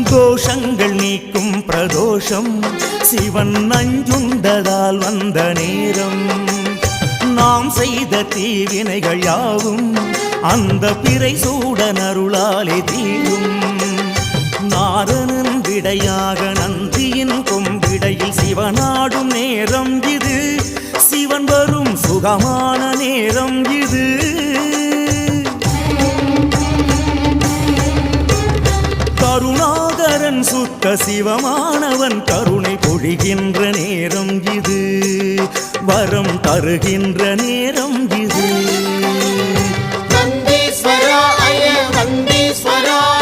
தோஷங்கள் நீக்கும் பிரதோஷம் சிவன் நஞ்சுண்டதால் வந்த நேரம். நாம் செய்த தீவினைகள் யாவும் அந்த பிறை சூடன் அருளாலே தீரும். நாரணன் விடையாக நந்தியின் கொம்பிடையில் சிவனாடும் நேரம் இது. சிவன் வரும் சுகமான நேரம் இது. கருணாகரன் சுத்த சிவமானவன் கருணை பொழிகின்ற நேரம் இது. வரம் தருகின்ற நேரம் இது. நந்தீஸ்வரா அய நந்தீஸ்வரா